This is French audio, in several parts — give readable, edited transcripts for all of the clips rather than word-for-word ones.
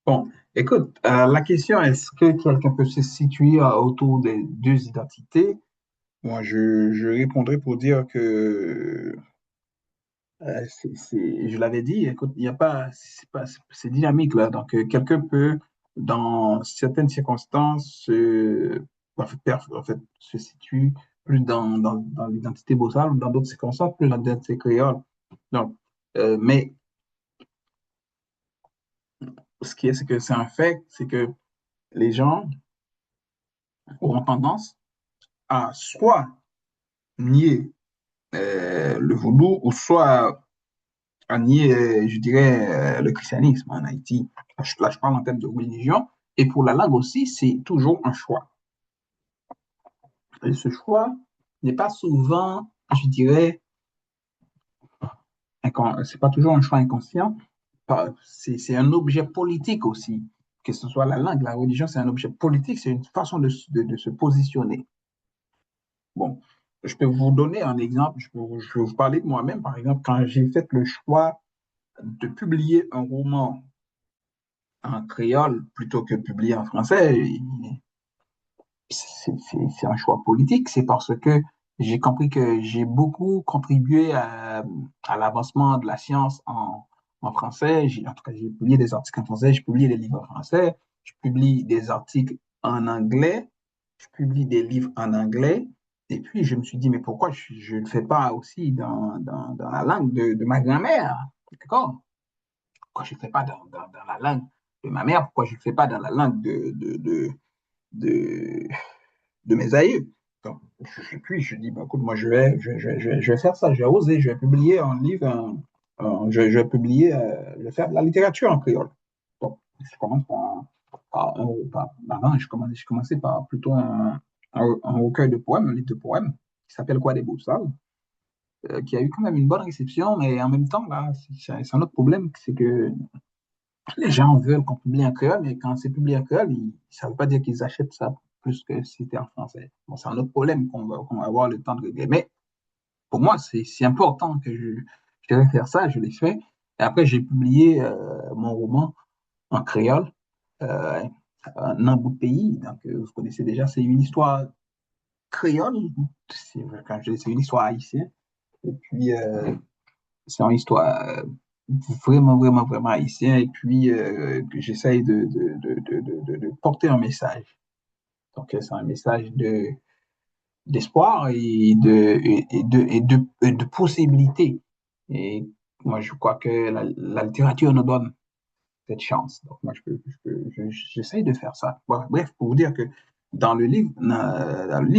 Bon, écoute, la question est-ce que quelqu'un peut se situer autour des deux identités? Moi, je répondrai pour dire que je l'avais dit, écoute, il n'y a pas, c'est pas, c'est dynamique là. Donc, quelqu'un peut, dans certaines circonstances, en fait, se situe plus dans l'identité bossale, ou dans d'autres circonstances, plus dans l'identité créole. Donc, mais ce qui est, c'est que c'est un fait, c'est que les gens auront tendance à soit nier le vaudou, ou soit à nier, je dirais, le christianisme en Haïti. Là, je parle en termes de religion. Et pour la langue aussi, c'est toujours un choix. Et ce choix n'est pas souvent, je dirais, c'est pas toujours un choix inconscient. C'est un objet politique aussi. Que ce soit la langue, la religion, c'est un objet politique, c'est une façon de se positionner. Bon, je peux vous donner un exemple, je peux vous parler de moi-même, par exemple, quand j'ai fait le choix de publier un roman en créole plutôt que publié en français, c'est un choix politique. C'est parce que j'ai compris que j'ai beaucoup contribué à l'avancement de la science en français. En tout cas, j'ai publié des articles en français, j'ai publié des livres en français, je publie des articles en anglais, je publie des livres en anglais. Et puis, je me suis dit, mais pourquoi je ne le fais pas aussi dans la langue de ma grand-mère? D'accord? Pourquoi je ne le fais pas dans la langue de ma mère? Pourquoi je ne le fais pas dans la langue de, de mes aïeux? Donc, puis, je dis, bah, écoute, moi, je vais faire ça, je vais oser, je vais publier un livre, je vais publier, je vais faire de la littérature en créole. Donc, je commence avant, je commençais par plutôt un recueil de poèmes, un livre de poèmes, qui s'appelle Quoi des beaux salles, qui a eu quand même une bonne réception, mais en même temps, là, c'est un autre problème, c'est que les gens veulent qu'on publie en créole, mais quand c'est publié en créole, ça ne veut pas dire qu'ils achètent ça plus que si c'était en français. Bon, c'est un autre problème qu'on va avoir le temps de régler. Mais pour moi, c'est important que je devais faire ça, je l'ai fait. Et après, j'ai publié mon roman en créole, euh, Un bout de pays. Donc, vous connaissez déjà, c'est une histoire créole. Quand je dis c'est une histoire haïtienne. Et puis, c'est une histoire vraiment, vraiment, vraiment haïtienne. Et puis, que j'essaye de porter un message. Donc, c'est un message d'espoir et de possibilités. Et moi, je crois que la littérature nous donne cette chance. Donc, moi, j'essaye de faire ça. Bon, bref, pour vous dire que dans le livre,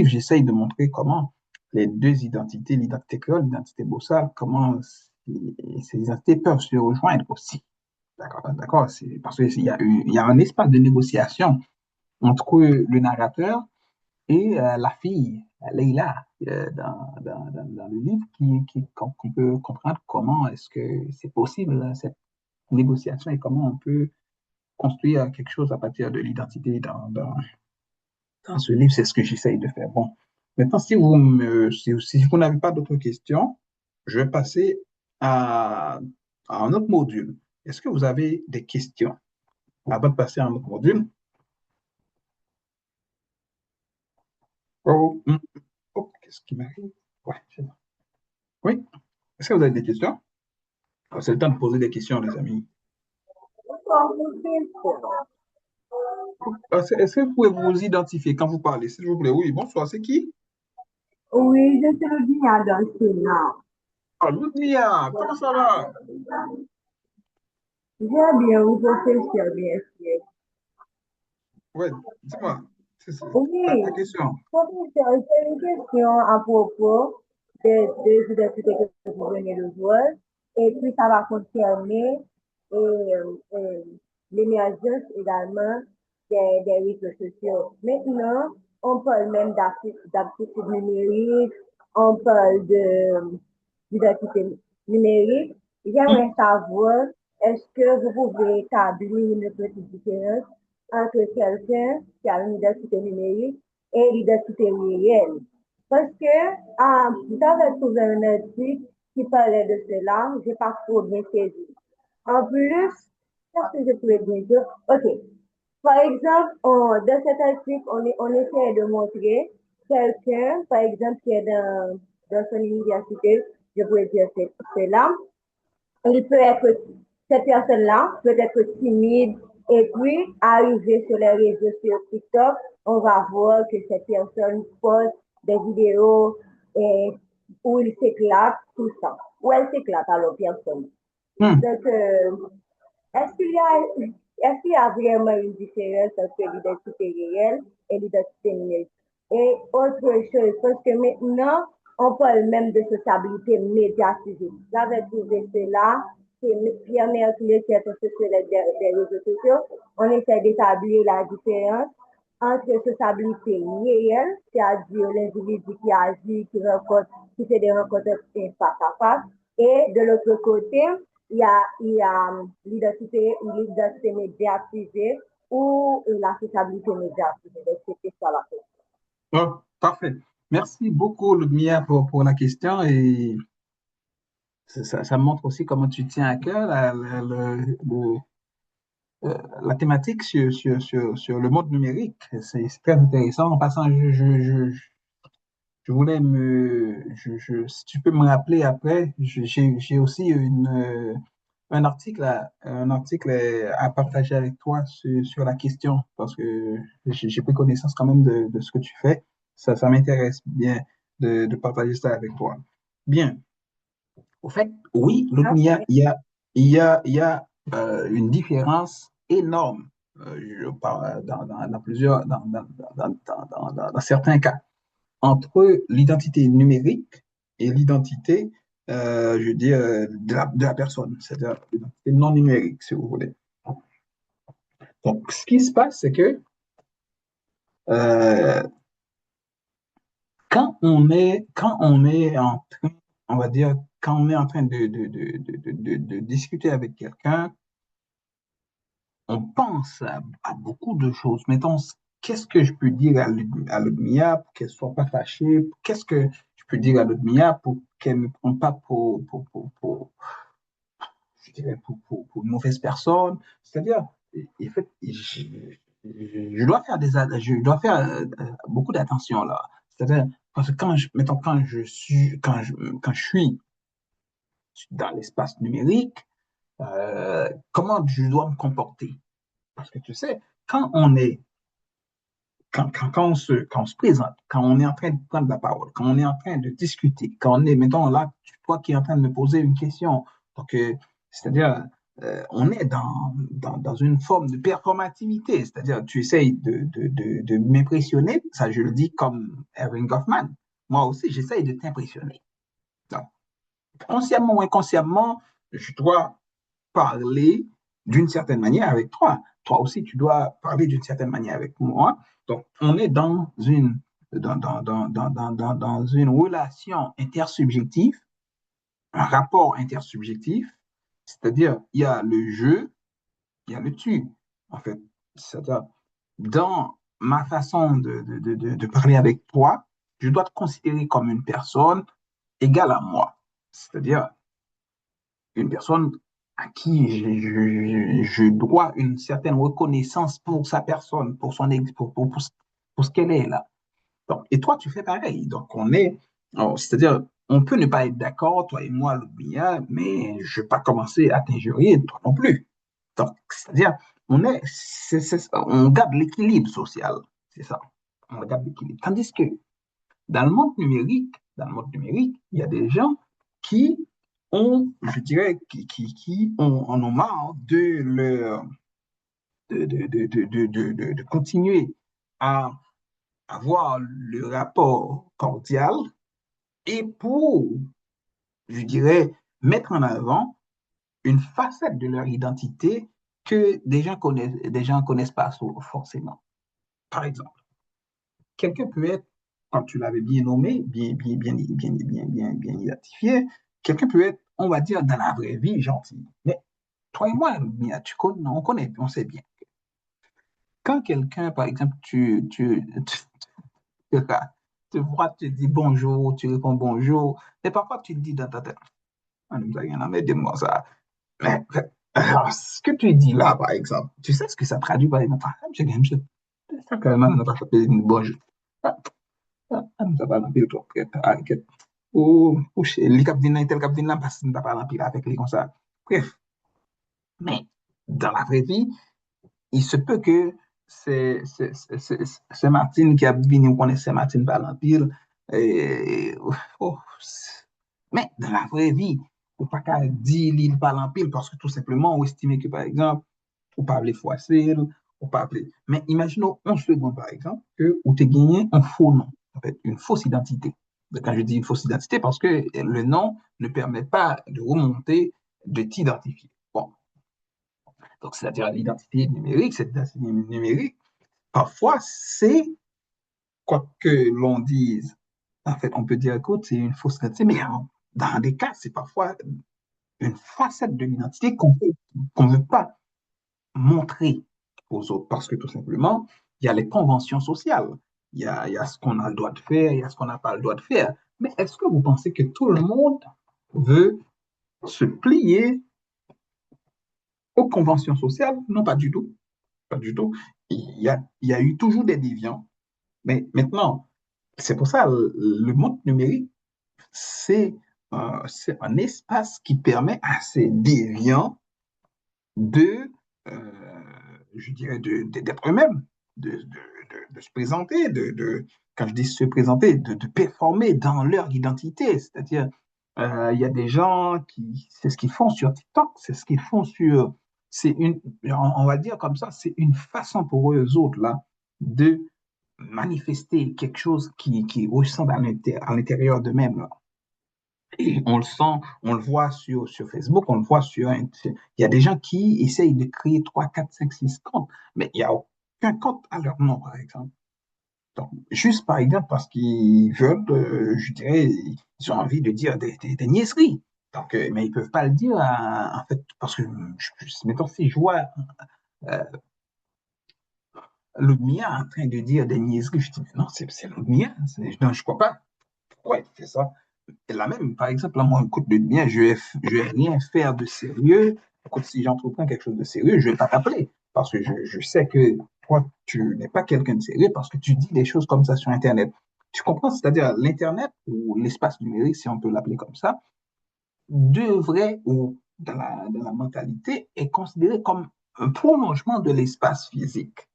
j'essaye de montrer comment les deux identités, l'identité créole, l'identité bossale, comment ces identités peuvent se rejoindre aussi. D'accord, d'accord. C'est parce il y a un espace de négociation entre le narrateur et la fille, Leïla, dans le livre, qu'on peut comprendre comment est-ce que c'est possible, cette négociation, et comment on peut construire quelque chose à partir de l'identité dans ce livre. C'est ce que j'essaye de faire. Bon, maintenant, si vous n'avez pas d'autres questions, je vais passer à, à un autre module. Est-ce que vous avez des questions avant de passer à un autre module? Oh, oh, qu'est-ce qui m'arrive? Ouais, c'est bon. Oui, est-ce que vous avez des questions? Ah, c'est le temps de poser des questions, les amis. Est-ce que vous pouvez vous identifier quand vous parlez, s'il vous plaît? Oui, bonsoir, c'est qui? Oui, je suis le Guignard dans le Sénat. Ah, Ludmilla, comment ça va? J'ai bien vous professeur, bien sûr. Ouais, dis-moi, ta Oui, question. professeur, j'ai une question à propos des identités que vous venez de voir. Et puis, ça va concerner l'émergence également des réseaux sociaux. Maintenant, on parle même d'aptitude numérique, on parle d'identité numérique. J'aimerais savoir, est-ce que vous pouvez établir une petite différence entre quelqu'un qui a une identité numérique et l'identité réelle? Parce que j'avais trouvé un article qui parlait de cela, je n'ai pas trop bien saisi. En plus, Qu'est-ce que je pourrais bien dire? OK. Par exemple, dans cet article, on essaie de montrer quelqu'un, par exemple, qui est dans son université, je pourrais dire c'est là, il peut être, cette personne-là peut être timide et puis arriver sur les réseaux sur TikTok, on va voir que cette personne poste des vidéos et, où il s'éclate tout ça, où elle s'éclate à l'autre personne. Hmm. Donc, est-ce qu'il y a, est-ce qu'il y a vraiment une différence entre l'identité réelle et l'identité numérique? Et autre chose, parce que maintenant, on parle même de sociabilité médiatisée. J'avais trouvé cela, c'est Pierre Mercure qui est un sociologue des réseaux sociaux. On essaie d'établir la différence entre sociabilité réelle, c'est-à-dire l'individu qui agit, qui fait des rencontres face à face, et de l'autre côté, il y a l'identité médiatisée ou la sociabilité médiatisée. Donc, c'était ça la question. Oh, parfait. Merci beaucoup, Ludmilla, pour la question et ça montre aussi comment tu tiens à cœur la thématique sur le monde numérique. C'est très intéressant. En passant, je voulais si tu peux me rappeler après, j'ai aussi un article à partager avec toi sur la question parce que j'ai pris connaissance quand même de ce que tu fais. Ça m'intéresse bien de partager ça avec toi. Bien. Au fait, oui, Ludmilla, Ok. il y a une différence énorme dans plusieurs, dans certains cas entre l'identité numérique et l'identité, je veux dire, de la personne, c'est-à-dire l'identité non numérique, si vous voulez. Donc, ce qui se passe, c'est que euh, quand on est en train, on va dire, quand on est en train de discuter avec quelqu'un, on pense à beaucoup de choses. Mettons, qu'est-ce que je peux dire à Ludmilla pour qu'elle ne soit pas fâchée? Qu'est-ce que je peux dire à Ludmilla pour qu'elle ne me prenne pas je dirais, pour une mauvaise personne? C'est-à-dire, en fait, je dois faire je dois faire beaucoup d'attention là. C'est-à-dire, parce que mettons, quand je suis dans l'espace numérique, comment je dois me comporter? Parce que tu sais, quand on est quand on se présente, quand on est en train de prendre la parole, quand on est en train de discuter, quand on est, mettons là, toi qui es en train de me poser une question, donc, c'est-à-dire, on est dans une forme de performativité, c'est-à-dire, tu essayes de m'impressionner, ça je le dis comme Erin Goffman, moi aussi j'essaye de t'impressionner. Donc, consciemment ou inconsciemment, je dois parler d'une certaine manière avec toi. Toi aussi, tu dois parler d'une certaine manière avec moi. Donc, on est dans une relation intersubjective, un rapport intersubjectif, c'est-à-dire il y a le je, il y a le tu, en fait. C'est-à-dire, dans ma façon de parler avec toi, je dois te considérer comme une personne égale à moi. C'est-à-dire, une personne à qui je dois une certaine reconnaissance pour sa personne, pour ce qu'elle est là. Donc, et toi, tu fais pareil. Donc, c'est-à-dire, on peut ne pas être d'accord, toi et moi, Loubia, mais je ne vais pas commencer à t'injurier, toi non plus. Donc, c'est-à-dire, on garde l'équilibre social. C'est ça. On garde l'équilibre. Tandis que dans le monde numérique, il y a des gens qui je dirais, qui en ont marre de continuer à avoir le rapport cordial et pour, je dirais, mettre en avant une facette de leur identité que des gens connaissent pas forcément. Par exemple, quelqu'un peut être, comme tu l'avais bien nommé, bien identifié, quelqu'un peut être, on va dire, dans la vraie vie, gentil. Mais toi et moi, Mia, on connaît, on sait bien. Quand quelqu'un, par exemple, tu, tu vois, tu dis bonjour, tu réponds bonjour, mais parfois tu te dis dans ta tête, ah, nous a rien à mettre de moi ça. Mais Alors, ce que tu dis là, par exemple, tu sais ce que ça traduit, par exemple? Ah, j'ai gagné, ça, quand même, on n'a pas fait une bonne jeu. Ah, nous avons pas pile trop, arrête. Ou, les cap vin là, tel cap vin là, parce que nous n'avons pas pile avec les comme ça. Bref, mais dans la vraie vie, il se peut que c'est Martine qui a venu, on connaît Saint-Martin par l'Empire. Et, oh, mais dans la vraie vie, on ne peut pas dire l'île par l'Empire parce que tout simplement, on estime que, par exemple, on peut appeler Foissel, on peut appeler. Mais imaginons 11 secondes, par exemple, que vous avez gagné un faux nom, en fait, une fausse identité. Quand je dis une fausse identité, parce que le nom ne permet pas de remonter, de t'identifier. Bon, donc c'est-à-dire l'identité numérique, cette identité numérique, parfois c'est, quoi que l'on dise, en fait, on peut dire, écoute, c'est une fausse identité, mais dans des cas, c'est parfois une facette de l'identité qu'on ne veut pas montrer aux autres parce que tout simplement, il y a les conventions sociales, il y a ce qu'on a le droit de faire, il y a ce qu'on n'a pas le droit de faire. Mais est-ce que vous pensez que tout le monde veut se plier aux conventions sociales? Non, pas du tout. Pas du tout. Il y a eu toujours des déviants. Mais maintenant, c'est pour ça, le monde numérique, c'est c'est un espace qui permet à ces déviants de, je dirais, d'être eux-mêmes, de se présenter, quand je dis se présenter, de performer dans leur identité. C'est-à-dire, il y a des gens qui, c'est ce qu'ils font sur TikTok, c'est ce qu'ils font sur, on va dire comme ça, c'est une façon pour eux autres, là, de manifester quelque chose qui ressemble à l'intérieur d'eux-mêmes, là. Et on le sent, on le voit sur Facebook, on le voit il y a des gens qui essayent de créer 3, 4, 5, 6 comptes, mais il n'y a aucun compte à leur nom, par exemple. Donc, juste par exemple parce qu'ils veulent, je dirais, ils ont envie de dire des niaiseries. Donc, mais ils ne peuvent pas le dire, en fait, parce que, mettons, si je vois Ludmilla en train de dire des niaiseries, je dis, non, c'est Ludmilla, non, je ne crois pas. Pourquoi il fait ça? Et là même, par exemple, là, moi, écoute, bien, je vais rien faire de sérieux. Écoute, si j'entreprends quelque chose de sérieux, je vais pas t'appeler. Parce que je sais que toi, tu n'es pas quelqu'un de sérieux parce que tu dis des choses comme ça sur Internet. Tu comprends? C'est-à-dire, l'Internet ou l'espace numérique, si on peut l'appeler comme ça, devrait, ou dans la mentalité, est considéré comme un prolongement de l'espace physique.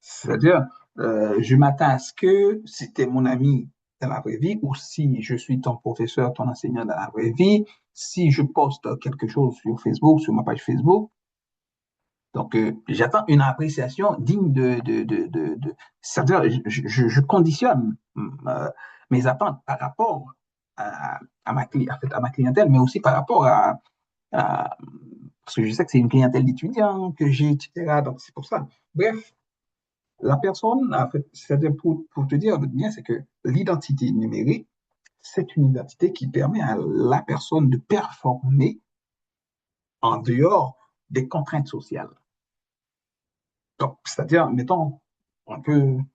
C'est-à-dire, je m'attends à ce que si tu es mon ami dans la vraie vie ou si je suis ton professeur, ton enseignant dans la vraie vie, si je poste quelque chose sur Facebook, sur ma page Facebook, donc j'attends une appréciation digne c'est-à-dire, je conditionne mes attentes par rapport à ma clientèle, mais aussi par rapport à- parce que je sais que c'est une clientèle d'étudiants que j'ai, etc. Donc c'est pour ça. Bref, la personne, en fait, c'est-à-dire pour te dire le bien, c'est que l'identité numérique, c'est une identité qui permet à la personne de performer en dehors des contraintes sociales. Donc, c'est-à-dire, mettons,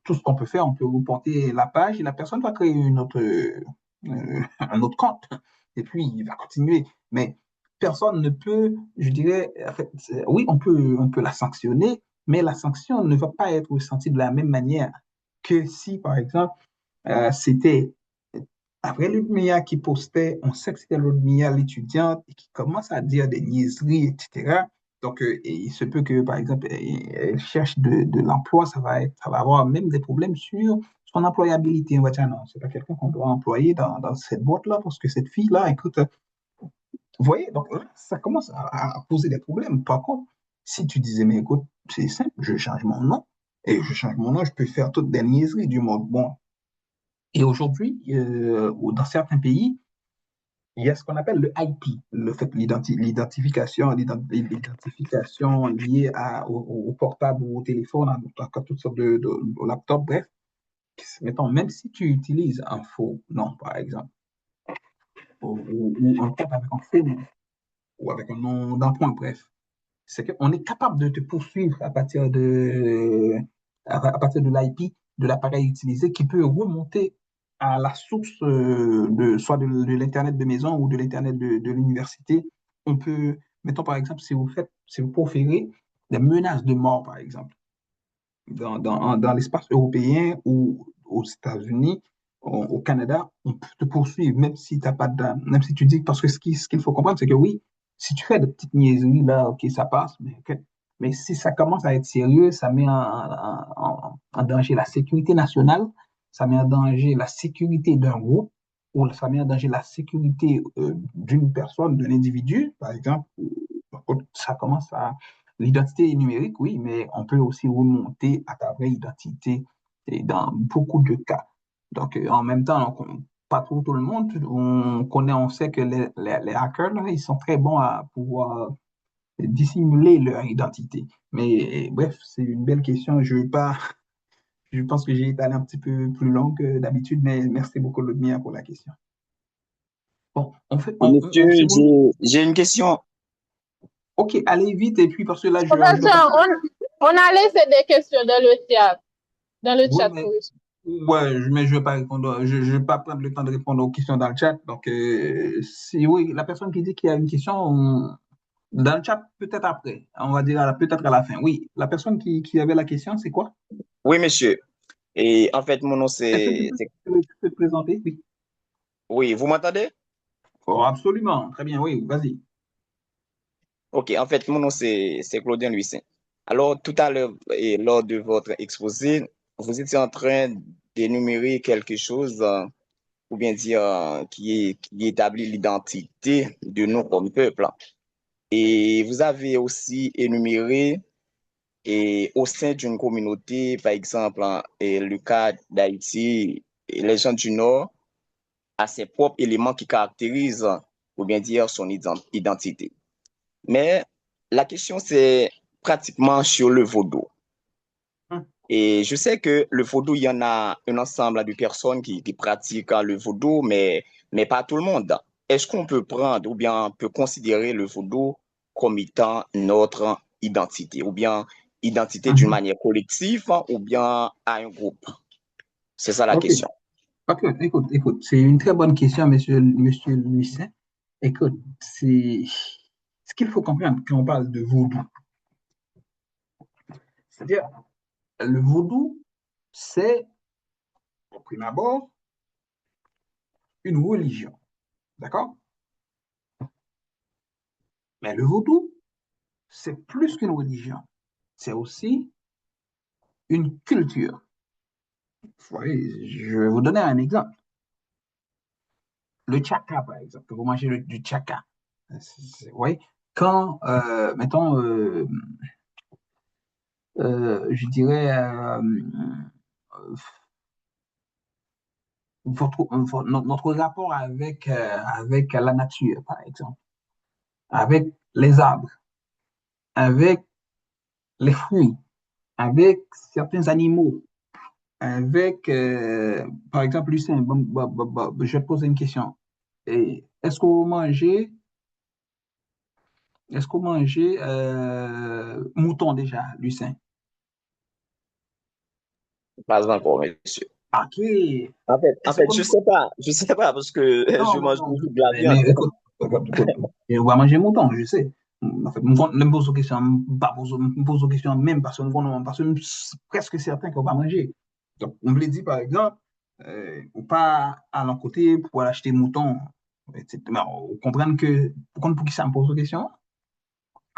tout ce qu'on peut faire, on peut reporter la page et la personne va créer un autre compte. Et puis, il va continuer. Mais personne ne peut, je dirais, en fait, oui, on peut la sanctionner, mais la sanction ne va pas être ressentie de la même manière que si, par exemple, c'était après Ludmilla qui postait, on sait que c'était Ludmilla l'étudiante et qui commence à dire des niaiseries, etc. Donc, et il se peut que, par exemple, elle cherche de l'emploi, ça va avoir même des problèmes sur son employabilité. On va dire, non, c'est pas quelqu'un qu'on doit employer dans cette boîte-là parce que cette fille-là, écoute, vous voyez, donc là, ça commence à poser des problèmes. Par contre, si tu disais, mais écoute, c'est simple, je change mon nom, et je change mon nom, je peux faire toutes des niaiseries du monde. Bon, et aujourd'hui, dans certains pays, il y a ce qu'on appelle le IP, le fait l'identification liée au portable ou au téléphone, à toutes sortes de laptops, bref. Mettons, même si tu utilises un faux nom, par exemple, ou un compte avec un faux nom, ou avec un nom d'emprunt, bref, c'est qu'on est capable de te poursuivre à partir de l'IP, de l'appareil utilisé, qui peut remonter à la source soit de l'Internet de maison ou de l'Internet de l'université. On peut mettons par exemple, si vous proférez des menaces de mort, par exemple, dans l'espace européen ou aux États-Unis, au Canada, on peut te poursuivre, même si t'as pas de, même si tu dis, parce que ce qu'il faut comprendre, c'est que oui, si tu fais de petites niaiseries, là, ok, ça passe, mais si ça commence à être sérieux, ça met en danger la sécurité nationale, ça met en danger la sécurité d'un groupe, ou ça met en danger la sécurité d'une personne, d'un individu, par exemple, ça commence à, l'identité numérique, oui, mais on peut aussi remonter à ta vraie identité et dans beaucoup de cas. Donc, en même temps, pas tout le monde, on connaît, on sait que les hackers, là, ils sont très bons à pouvoir dissimuler leur identité. Mais bref, c'est une belle question. Je veux pas, je pense que j'ai été allé un petit peu plus long que d'habitude, mais merci beaucoup, Ludmilla, pour la question. Bon, on fait, Monsieur, on se j'ai une question. OK, allez vite, et puis parce que là, je dois Professeur, partir. on a laissé des questions dans le Oui, chat mais pour ouais, mais je vais pas répondre, je vais pas prendre le temps de répondre aux questions dans le chat. Donc, si oui, la personne qui dit qu'il y a une question, dans le chat, peut-être après, on va dire peut-être à la fin. Oui, la personne qui avait la question, c'est quoi? Oui, monsieur. Et en fait, mon nom, Est-ce que tu peux te présenter? Oui. Oui, vous m'entendez? Oh, absolument. Très bien, oui, vas-y. Ok, en fait, mon nom, c'est Claudien Lucin. Alors, tout à l'heure, et lors de votre exposé, vous étiez en train d'énumérer quelque chose, ou bien dire, qui établit l'identité de nous comme peuple. Et vous avez aussi énuméré, et au sein d'une communauté, par exemple, et le cas d'Haïti, et les gens du Nord, à ses propres éléments qui caractérisent, ou bien dire, son identité. Mais la question, c'est pratiquement sur le vaudou. Hum. Et je sais que le vaudou, il y en a un ensemble de personnes qui pratiquent le vaudou, mais pas tout le monde. Est-ce qu'on peut prendre ou bien peut considérer le vaudou comme étant notre identité, ou bien identité d'une Mhm. manière collective, ou bien à un groupe? C'est ça la OK. question. OK, écoute, c'est une très bonne question, monsieur Lucien. Écoute, c'est ce qu'il faut comprendre quand on parle de vaudou. C'est-à-dire, le vaudou, c'est, au prime abord, une religion. D'accord? Mais le vaudou, c'est plus qu'une religion. C'est aussi une culture. Oui, je vais vous donner un exemple. Le tchaka, par exemple, que vous mangez du tchaka. Oui, quand, mettons, je dirais, notre rapport avec la nature, par exemple, avec les arbres, avec les fruits, avec certains animaux, avec, par exemple, Lucien, je vais te poser une question. Est-ce que vous mangez mouton déjà, Lucien? Pas encore, monsieur. Ok. En Est-ce que fait, vous... je sais pas parce que Non, je non, mange non. toujours de la Mais viande. écoute, écoute, on va manger mouton, je sais. En fait, ne me pose aux questions, me pose aux questions même parce que je suis presque certain qu'on va manger. Donc, on me l'a dit, par exemple, ou pas à l'un côté pour aller acheter mouton, etc. Mais on comprend que, pour qui ça me pose aux questions?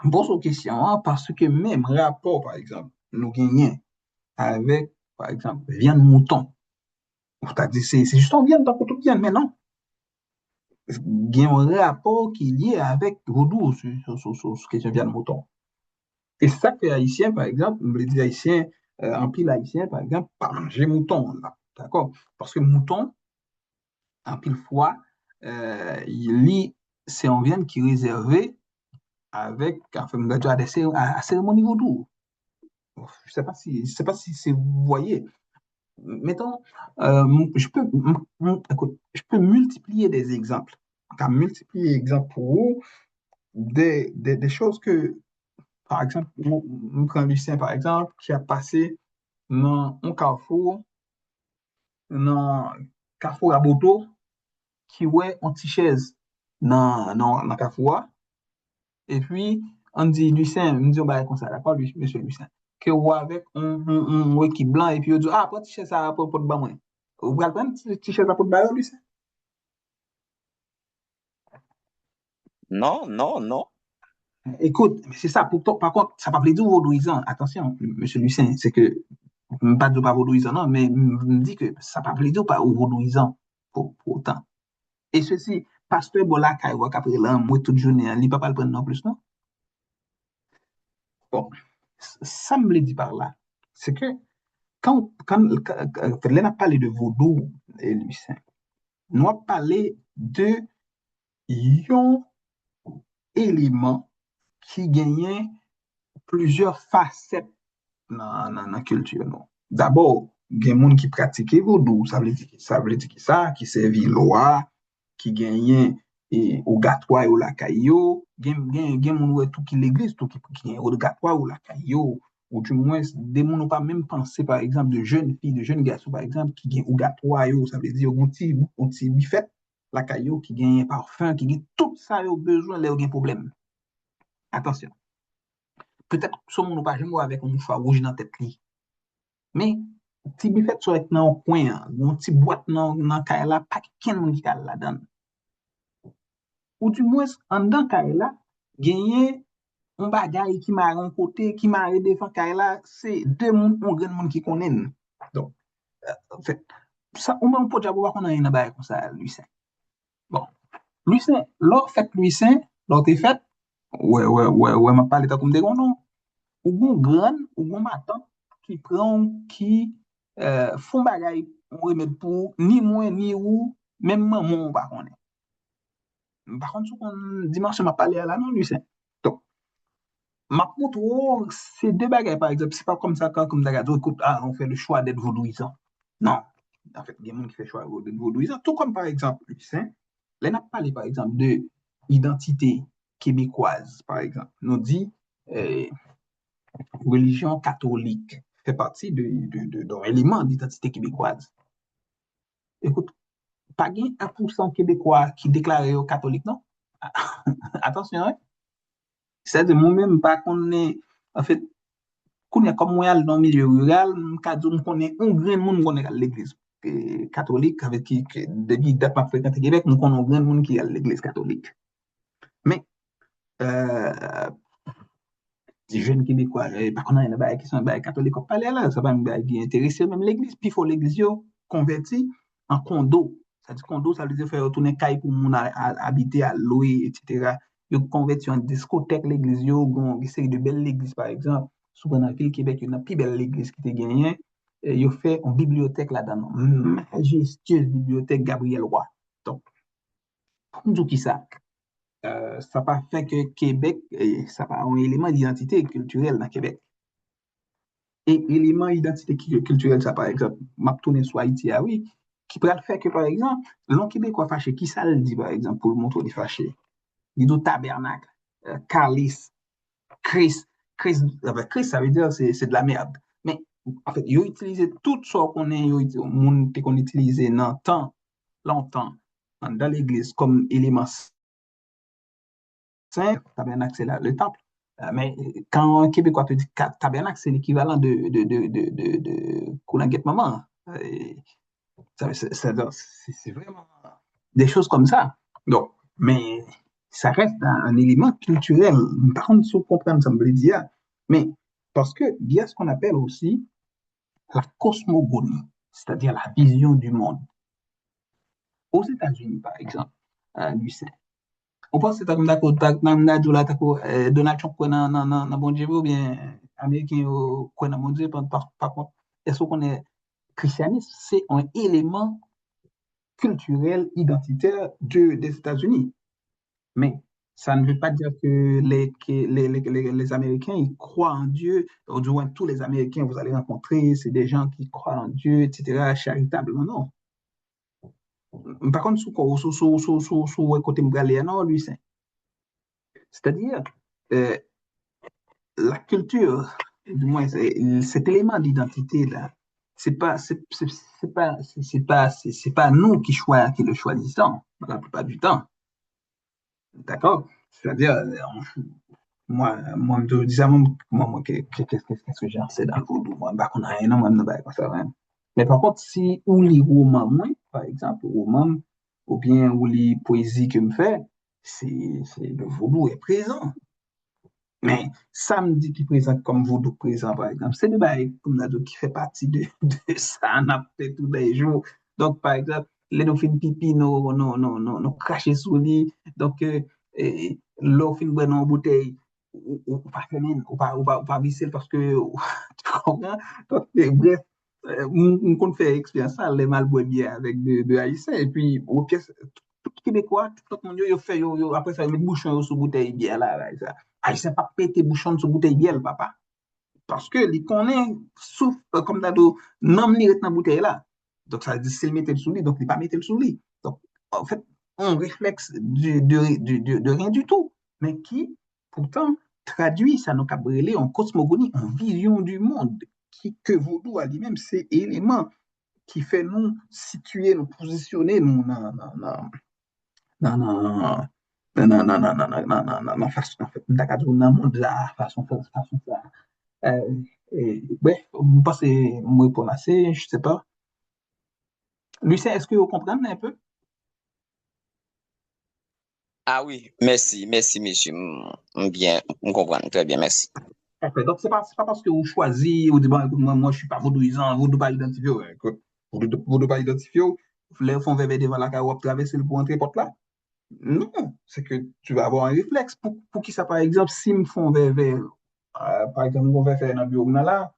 Me pose aux questions parce que même rapport, par exemple, nous gagnons avec, par exemple, viande mouton. On t'a dit, c'est juste en viande, dans toute viande, mais non. Il y a un rapport qui est lié avec vaudou sur question viande mouton. Et c'est ça que les Haïtiens, par exemple, les Haïtiens, en pile haïtien, par exemple, pas manger mouton, là. D'accord? Parce que mouton, en pile fois, c'est une viande qui est réservée avec, enfin, à cérémonie vaudou. Je sais pas si c'est, vous voyez. Mettons, écoute, je peux multiplier des exemples. Quand multiplier des exemples pour vous, des choses que, par exemple, on prend Lucien, par exemple, qui a passé dans un carrefour à Boto, qui ouais, une petite chaise dans Carrefour, Et puis, on dit Lucien, on dit, on va comme ça, d'accord, monsieur Lucien, que ou avec un équipe blanc, et puis on dit, ah, pas t-shirt ça pour te moi. Vous allez prendre t-shirt ça pour te bailler, Lucien? Non, non, non. Écoute, mais c'est ça, par contre, ça ne veut pas dire vaudouisant. Attention, monsieur Lucien, c'est que, pas de pas vaudouisant, non, mais me dit que ça ne veut pas dire pas vaudouisant pour autant. Et ceci, pasteur Bola Kaiwa, après là, moi, toute journée, il ne peut pas le prendre non plus, non? Bon, ça me dit par là. C'est que quand on a parlé de vaudou, Lucien, nous avons parlé de un élément qui gagnait plusieurs facettes dans la culture. Non. D'abord, il y a des gens qui pratiquaient vaudou, ça veut dire ça, qui servait loi, qui gagnait au gâteau et au lacaillot, il y a des gens tout qui l'église, tout qui gagnait au gâteau ou lacaillot, ou du moins, des gens n'ont pas même pensé, par exemple, de jeunes filles, de jeunes garçons, par exemple, qui gagnent au gâteau, ça veut dire un petit buffet, lacaillot, qui gagne parfum, qui gagne tout ça, ils ont besoin, là, il y a un problème. Attention. Peut-être que ce monde pas jamais avec un mouchoir rouge dans la tête li. Mais si buffet soit être dans un coin, une petite boîte dans la là, pas quelqu'un qui a là-dedans. Ou du moins, en dedans là, gagner un bagage qui m'a un côté, qui m'a devant là, c'est deux monde, un grand monde qui connaissent. Donc, en fait, ça, on peut déjà voir qu'on a une bagage comme ça, Lucien. Bon, Lucien, l'or fait Lucien, l'or t'es fait, ouais, m'a parlé comme des gros noms. Ou bon grand, ou bon matin, qui font bagay ou remettre pour ni moi, ni ou, même maman, par contre. Par contre, dimanche, m'a parlé à la non, Lucien. Donc, ma montre, c'est deux bagages, par exemple, c'est pas comme ça, comme ça, écoute, ah, on fait le choix d'être vaudouisant. Non. En fait, il y a des gens qui font le choix d'être vaudouisant. Tout comme, par exemple, Lucien, là, on a parlé, par exemple, de identité québécoise, par exemple. Nous dit, religion catholique fait partie d'un élément d'identité québécoise. Écoute, pas gain 1% québécois qui déclarent au catholique, non? Attention, hein? C'est-à-dire, moi-même, pas qu'on est, en fait, qu'on est comme moi dans le milieu rural, qu'on est un grand monde qu'on est à l'église catholique, avec qui, depuis que je fréquente Québec, nous connaissons un grand monde qui est à l'église catholique. Mais, des jeunes Québécois, par contre, il y a des qui sont catholiques, pas là, ça va me intéresser même l'église, puis il faut l'église converti en condo. Ça dit condo, ça veut dire faire retourner caille pour mon habiter à louer, etc. Ils converti en discothèque l'église, ils ont une série de belles églises, par exemple. Souvent dans la ville Québec, il y a une plus belle église qui était gagnée. Ils ont fait une bibliothèque là-dedans, une majestueuse bibliothèque Gabriel Roy. Donc, pour nous dire qui ça? Ça n'a pas fait que Québec, ça n'a pas un élément d'identité culturelle dans Québec. Et élément d'identité culturelle, ça par exemple, m'a tourné sur Haïti, ah oui, qui pourrait le faire que par exemple, l'on Québécois fâché, qui ça le dit par exemple pour le montrer des fâchés? Il dit tabernacle, calice, Chris, Chris, ça veut dire c'est de la merde. Mais en fait, ils ont utilisé tout ce qu'on utilisait dans le temps, longtemps, dans l'église comme élément saint, tabernacle, c'est le temple. Mais quand un Québécois te dit tabernacle, c'est l'équivalent de Koulanguette Maman. C'est vraiment des choses comme ça. Donc, mais ça reste un élément culturel. Par contre, si vous comprenez, ça me veut dire. Mais parce que il y a ce qu'on appelle aussi la cosmogonie, c'est-à-dire la vision du monde. Aux États-Unis, par exemple, Lucien, on pense que c'est d'accord, Donald Trump dans bon Dieu ou bien américain dans bon Dieu. Par contre, est-ce qu'on est christianisme, c'est un élément culturel, identitaire des États-Unis. Mais ça ne veut pas dire que les Américains, ils croient en Dieu, ou du moins tous les Américains, vous allez rencontrer, c'est des gens qui croient en Dieu, etc., charitablement, non. Par contre, sous côté Mgalé, non, lui, c'est-à-dire, la culture, du moins, cet élément d'identité-là, c'est pas nous qui le choisissons, la plupart du temps. D'accord? C'est-à-dire, moi, je disais, qu'est-ce que j'ai lancé dans le vaudou? Moi, bah, qu'on a rien, moi, bah, comme ça, hein. Mais par contre, si ou les romans, moi, par exemple, romans, ou bien ou les poésies que me fait, le vaudou est présent. Mais samedi qui présente comme vaudou présent, par exemple, c'est le bail, comme la qui fait partie de ça, on a fait tous les jours. Donc, par exemple, les nous fin pipi, nous cracher sous lit. Donc, l'eau fin boire dans une bouteille, ou pas faire ou pas visser parce que, tu comprends? Donc, bref, on compte faire expérience ça, les mal boire bien avec de haïtiens. Et puis, aux pièces, tout Québécois, tout le monde, après ça, ils mettent bouchon sous bouteille bien là, ça. Haïtien pas péter bouchon sous bouteille bière, papa. Parce que les connaît, sauf comme d'ado, non, ni dans bouteille là. Donc, ça veut dire, s'il mettait le sous lit, donc il pas mettre le sous lit. Donc, en fait, on réflexe de rien du tout, mais qui, pourtant, traduit ça, nous cabrelé en cosmogonie, en vision du monde, que Vaudou a lui-même, c'est élément qui fait nous situer, nous positionner, nous, non, non, non, non, non, non, non, non, non, non, non, non, façon, en fait, d'accord, dans le monde là, façon, ça. Ouais, vous pensez, moi, pour lancer, je sais pas. Lucien, est-ce que vous comprenez un peu? Ah oui, merci, monsieur. Bien, on comprend très bien, merci. Parfait. Donc, c'est pas parce que vous choisissez, vous dites, bon, écoute, moi, je suis pas vaudouisant, vous ne pas identifier, ouais, écoute, vous ne pas identifier, vous voulez font verbe devant la carotte, traverser le pour entrer porte là? Non, c'est que tu vas avoir un réflexe. Pour qui ça, par exemple, si me font verbe, par exemple, on va faire un bureau là,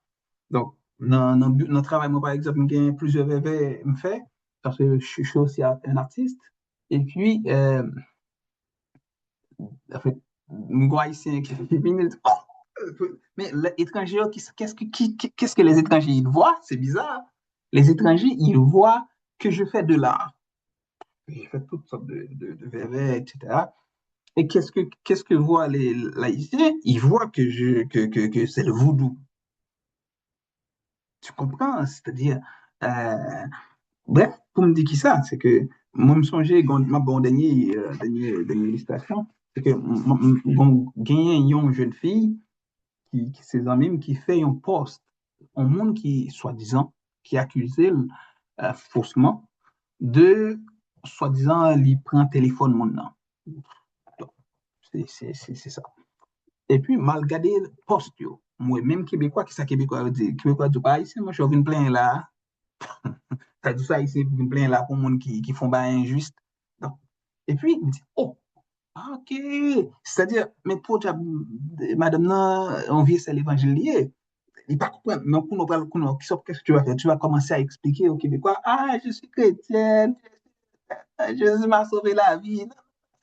donc, dans le travail, moi, par exemple, j'ai plusieurs VV me fait, parce que je suis aussi un artiste. Et puis, en fait, un haïtien qui vient, mais l'étranger, qu'est-ce que les étrangers ils voient? C'est bizarre. Les étrangers, ils voient que je fais de l'art. J'ai fait toutes sortes de VV, etc. Et qu'est-ce que voient les haïtiens? Ils voient que c'est le voodoo. Tu comprends? C'est-à-dire, euh, bref, pour me dire qui ça, c'est que moi, me songer, ma bon dernière illustration, c'est que gagné une jeune fille qui ses amis qui fait un poste, un monde qui, soi-disant, qui accuse faussement de, soi-disant, lui prend téléphone maintenant. Donc, c'est ça. Et puis, malgré le poste, moi, même Québécois, qui ça Québécois dit, Québécois du pas ici, moi, je suis venu plein là. Ça dit ça ici, venu plein là pour les gens qui font pas injuste. Donc, et puis, il me dit, oh, ah, ok. C'est-à-dire, mais pour madame, on vit c'est l'évangile lié. Il pas comprendre. Mais qu'est-ce que tu vas faire? Tu vas commencer à expliquer aux Québécois, ah, je suis chrétienne, Jésus m'a sauvé la vie.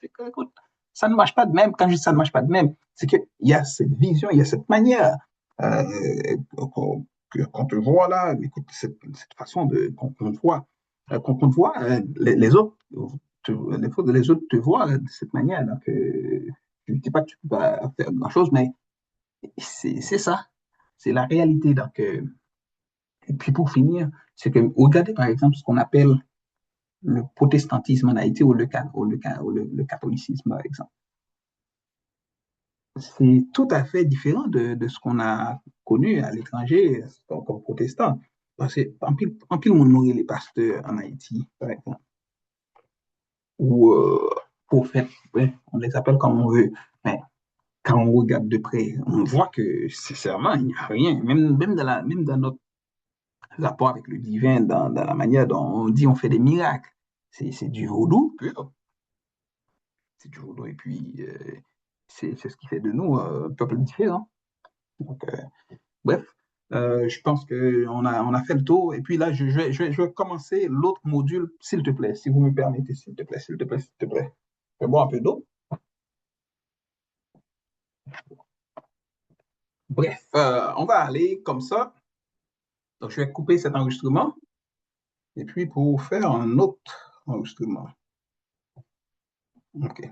Écoute, ça ne marche pas de même. Quand je dis ça ne marche pas de même, c'est qu'il y a cette vision, il y a cette manière qu'on te voit là. Écoute, cette façon qu'on voit, qu'on voit les autres, les autres te voient de cette manière. Donc, je ne dis pas que tu peux pas faire grand-chose, mais c'est ça. C'est la réalité. Donc, et puis pour finir, c'est que regardez par exemple ce qu'on appelle le protestantisme en Haïti ou le catholicisme, par exemple. C'est tout à fait différent de ce qu'on a connu à l'étranger comme protestant. Parce qu'en pile, on nourrit les pasteurs en Haïti, par exemple, ou prophètes, ouais, on les appelle comme on veut. Mais quand on regarde de près, on voit que, sincèrement, il n'y a rien. Même dans notre rapport avec le divin, dans la manière dont on dit on fait des miracles, c'est du vaudou pur. C'est du vaudou. Et puis, c'est ce qui fait de nous un peuple différent. Donc, bref, je pense qu'on a fait le tour. Et puis là, je vais commencer l'autre module, s'il te plaît, si vous me permettez, s'il te plaît, s'il te plaît, s'il te plaît. Fais-moi un peu d'eau. Bref, on va aller comme ça. Donc, je vais couper cet enregistrement. Et puis, pour faire un autre enregistrement. OK.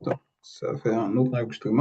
Donc, ça va faire un autre enregistrement.